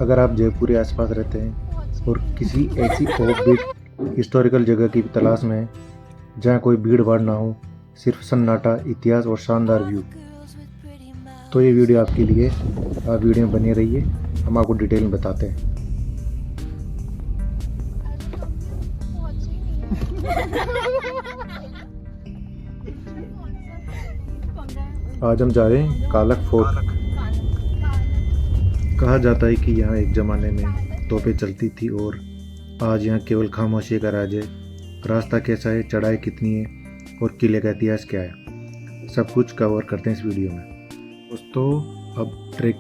अगर आप जयपुर के आसपास रहते हैं और किसी ऐसी ऑफबीट हिस्टोरिकल जगह की तलाश में हैं जहाँ कोई भीड़ भाड़ ना हो, सिर्फ सन्नाटा, इतिहास और शानदार व्यू, तो ये वीडियो आपके लिए। आप वीडियो में बने रहिए, हम आपको डिटेल में बताते हैं। आज हम जा रहे हैं कालक फोर्ट। कहा जाता है कि यहाँ एक ज़माने में तोपें चलती थी और आज यहाँ केवल खामोशी का राज है। रास्ता कैसा है, चढ़ाई कितनी है और किले का इतिहास क्या है, सब कुछ कवर करते हैं इस वीडियो में। दोस्तों, अब ट्रैक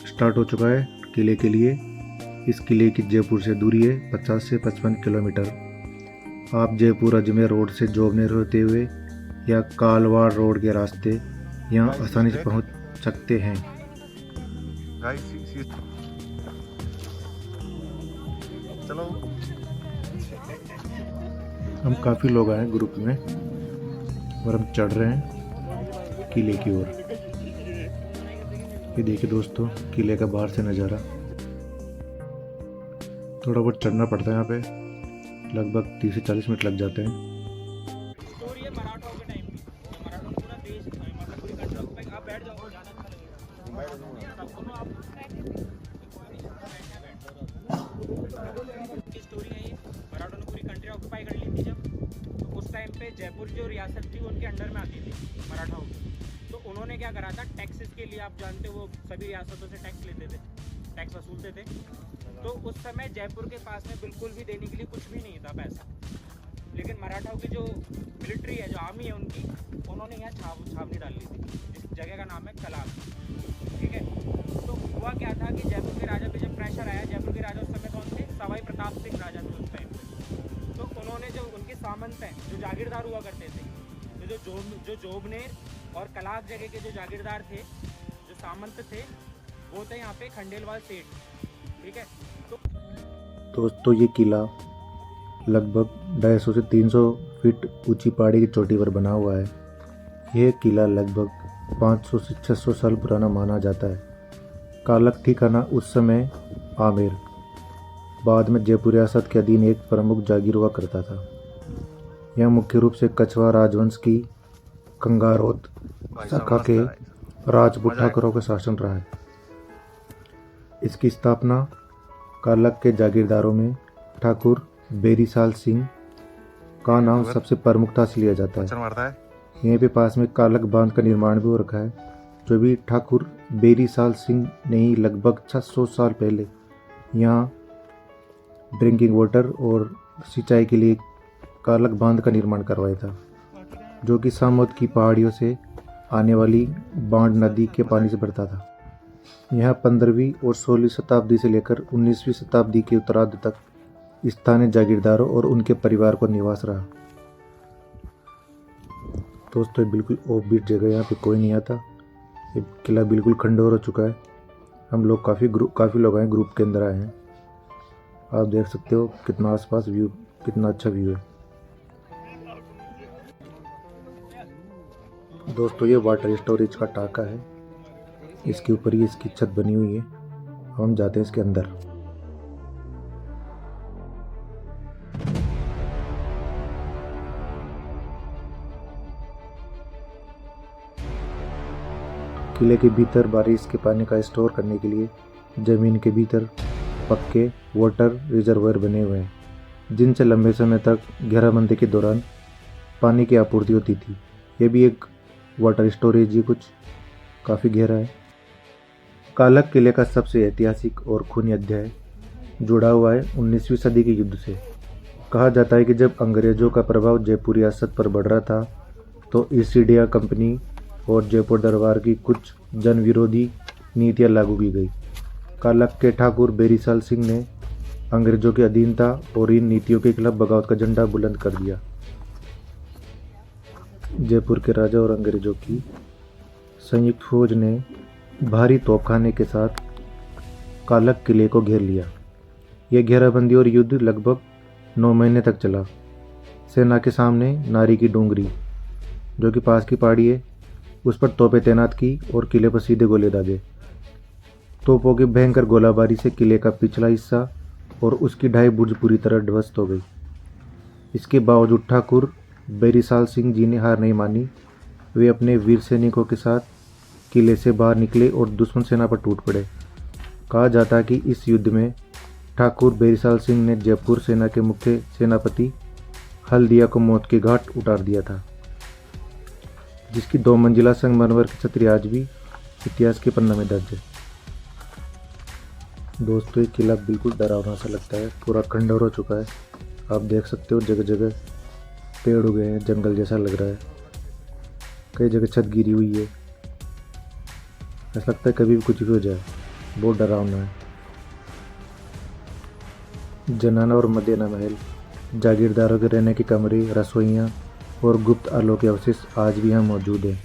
स्टार्ट हो चुका है किले के लिए। इस किले की जयपुर से दूरी है 50 से 55 किलोमीटर। आप जयपुर अजमेर रोड से जोबनेर होते हुए या कालवाड़ रोड के रास्ते यहाँ आसानी से पहुँच सकते हैं। चलो, हम काफ़ी लोग आए ग्रुप में और हम चढ़ रहे हैं किले की ओर। ये देखिए दोस्तों, किले का बाहर से नज़ारा। थोड़ा बहुत चढ़ना पड़ता है यहाँ पे, लगभग 30 से 40 मिनट लग जाते हैं। जयपुर जो रियासत थी उनके अंडर में आती थी मराठाओं की। तो उन्होंने क्या करा था, टैक्सेस के लिए, आप जानते हो वो सभी रियासतों से टैक्स लेते थे, टैक्स वसूलते थे। तो उस समय जयपुर के पास में बिल्कुल भी देने के लिए कुछ भी नहीं था पैसा। लेकिन मराठाओं की जो मिलिट्री है, जो आर्मी है उनकी, उन्होंने यहाँ छावनी डाल ली थी। इस जगह का नाम है कलाल, ठीक है। तो हुआ क्या था कि जयपुर के राजा पे जब प्रेशर आया, जयपुर के राजा उस समय कौन थे, सवाई प्रताप सिंह राजा थे उस टाइम पे। तो उन्होंने जो उनके सामंत हैं, जो जागीरदार हुआ करते थे, जो जोबनेर और कलाक जगह के जो जागीरदार थे, जो सामंत थे, वो थे यहाँ पे खंडेलवाल सेठ, ठीक है। तो दोस्तों, ये किला लगभग 250 से 300 फीट ऊंची पहाड़ी की चोटी पर बना हुआ है। यह किला लगभग 500 से 600 साल पुराना माना जाता है। कालक ठिकाना उस समय आमेर, बाद में जयपुर रियासत के अधीन एक प्रमुख जागीर हुआ करता था। यह मुख्य रूप से कछवा राजवंश की कंगारोत शाखा के राजपूत ठाकुरों का शासन रहा है। इसकी स्थापना कालक के जागीरदारों में ठाकुर बेरीसाल सिंह का नाम सबसे प्रमुखता से लिया जाता है। यहीं पे पास में कालक बांध का निर्माण भी हो रखा है, जो भी ठाकुर बेरीसाल सिंह ने ही लगभग 600 साल पहले यहाँ ड्रिंकिंग वाटर और सिंचाई के लिए कालक बांध का निर्माण करवाया था, जो कि सामोद की पहाड़ियों से आने वाली बांड नदी के पानी से भरता था। यहाँ 15वीं और 16वीं शताब्दी से लेकर 19वीं शताब्दी के उत्तरार्ध तक स्थानीय जागीरदारों और उनके परिवार को निवास रहा। दोस्तों, बिल्कुल ऑफबीट जगह, यहाँ पे कोई नहीं आता। ये किला बिल्कुल खंडहर हो चुका है। हम लोग काफ़ी लोग आए, ग्रुप के अंदर आए हैं। आप देख सकते हो कितना आसपास व्यू, कितना अच्छा व्यू है। दोस्तों, ये वाटर स्टोरेज का टाका है, इसके ऊपर ही इसकी छत बनी हुई है। हम जाते हैं इसके अंदर। किले के भीतर बारिश के पानी का स्टोर करने के लिए जमीन के भीतर पक्के वाटर रिजर्वायर बने हुए हैं, जिनसे लंबे समय तक घेराबंदी के दौरान पानी की आपूर्ति होती थी। यह भी एक वाटर स्टोरेज ही कुछ काफ़ी गहरा है। कालक किले का सबसे ऐतिहासिक और खूनी अध्याय जुड़ा हुआ है 19वीं सदी के युद्ध से। कहा जाता है कि जब अंग्रेज़ों का प्रभाव जयपुर रियासत पर बढ़ रहा था, तो ईस्ट इंडिया कंपनी और जयपुर दरबार की कुछ जन विरोधी नीतियाँ लागू की गई। कालक के ठाकुर बेरीसाल सिंह ने अंग्रेज़ों की अधीनता और इन नीतियों के खिलाफ बगावत का झंडा बुलंद कर दिया। जयपुर के राजा और अंग्रेज़ों की संयुक्त फौज ने भारी तोपखाने के साथ कालक किले को घेर लिया। यह घेराबंदी और युद्ध लगभग 9 महीने तक चला। सेना के सामने नारी की डूंगरी, जो कि पास की पहाड़ी है, उस पर तोपें तैनात की और किले पर सीधे गोले दागे। तोपों की भयंकर गोलाबारी से किले का पिछला हिस्सा और उसकी ढाई बुर्ज पूरी तरह ध्वस्त हो गई। इसके बावजूद ठाकुर बेरीसाल सिंह जी ने हार नहीं मानी। वे अपने वीर सैनिकों के साथ किले से बाहर निकले और दुश्मन सेना पर टूट पड़े। कहा जाता है कि इस युद्ध में ठाकुर बेरीसाल सिंह ने जयपुर सेना के मुख्य सेनापति हल्दिया को मौत के घाट उतार दिया था, जिसकी 2 मंजिला संगमरमर की छतरी आज भी इतिहास के पन्ना में दर्ज है। दोस्तों, ये किला बिल्कुल डरावना सा लगता है, पूरा खंडहर हो चुका है। आप देख सकते हो जगह जगह पेड़ उगे हैं, जंगल जैसा लग रहा है। कई जगह छत गिरी हुई है, ऐसा लगता है कभी भी कुछ भी हो जाए। बहुत डरावना है। जनाना और मध्यान्ह महल, जागीरदारों के रहने के कमरे, रसोइयाँ और गुप्त आलोक के अवशेष आज भी यहाँ मौजूद है।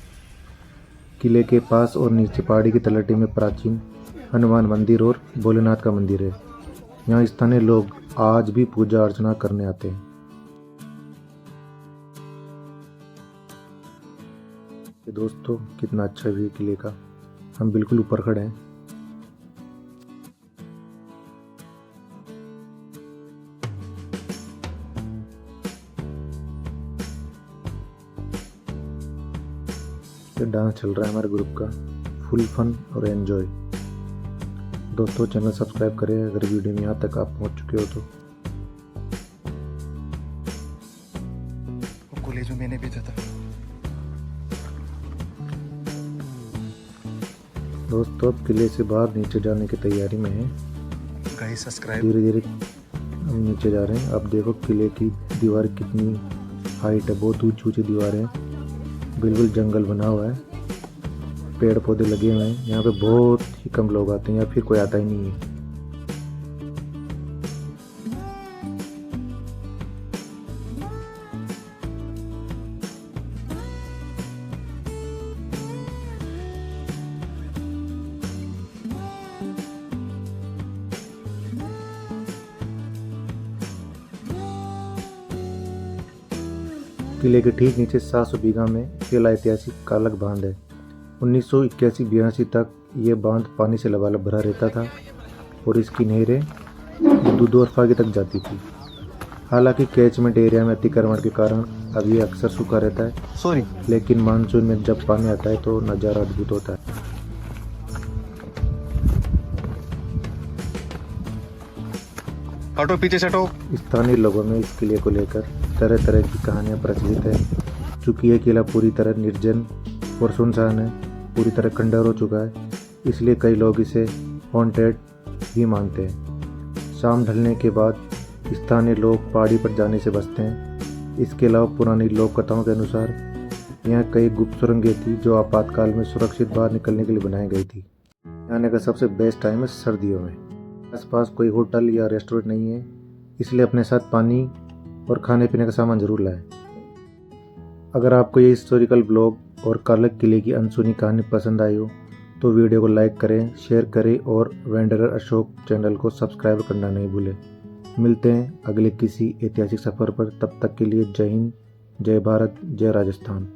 किले के पास और नीचे पहाड़ी की तलहटी में प्राचीन हनुमान मंदिर और भोलेनाथ का मंदिर है। यहाँ स्थानीय लोग आज भी पूजा अर्चना करने आते हैं। दोस्तों, कितना अच्छा व्यू किले का। हम बिल्कुल ऊपर खड़े हैं। ये डांस चल रहा है हमारे ग्रुप का, फुल फन और एंजॉय। दोस्तों, चैनल सब्सक्राइब करें अगर वीडियो में यहाँ तक आप पहुँच चुके हो तो। वो कॉलेज में मैंने भेजा था। दोस्तों, अब किले से बाहर नीचे जाने की तैयारी में है। Guys subscribe. धीरे धीरे हम नीचे जा रहे हैं। अब देखो किले की दीवार कितनी हाइट है, बहुत ऊंची ऊंची दीवारें हैं। बिल्कुल जंगल बना हुआ है, पेड़ पौधे लगे हुए हैं। यहाँ पे बहुत ही कम लोग आते हैं या फिर कोई आता ही नहीं है। किले के ठीक नीचे 700 बीघा में फैला ऐतिहासिक कालक बांध है। 1981-82 तक ये बांध पानी से लबालब भरा रहता था और इसकी नहरें दूध और फागी तक जाती थी। हालांकि कैचमेंट एरिया में अतिक्रमण के कारण अब ये अक्सर सूखा रहता है, लेकिन मानसून में जब पानी आता है तो नज़ारा अद्भुत होता है। हटो, पीछे से हटो। स्थानीय लोगों में इस किले को लेकर तरह तरह की कहानियां प्रचलित है। चूँकि यह किला पूरी तरह निर्जन और सुनसान है, पूरी तरह खंडहर हो चुका है, इसलिए कई लोग इसे हॉन्टेड भी मानते हैं। शाम ढलने के बाद स्थानीय लोग पहाड़ी पर जाने से बचते हैं। इसके अलावा पुरानी लोक कथाओं के अनुसार यहाँ कई गुप्त सुरंगें थी जो आपातकाल में सुरक्षित बाहर निकलने के लिए बनाई गई थी। आने का सबसे बेस्ट टाइम है सर्दियों में। आसपास कोई होटल या रेस्टोरेंट नहीं है, इसलिए अपने साथ पानी और खाने पीने का सामान जरूर लाएं। अगर आपको ये हिस्टोरिकल ब्लॉग और कालक किले की अनसुनी कहानी पसंद आई हो तो वीडियो को लाइक करें, शेयर करें और वेंडरर अशोक चैनल को सब्सक्राइब करना नहीं भूलें। मिलते हैं अगले किसी ऐतिहासिक सफ़र पर। तब तक के लिए जय हिंद, जय भारत, जय राजस्थान।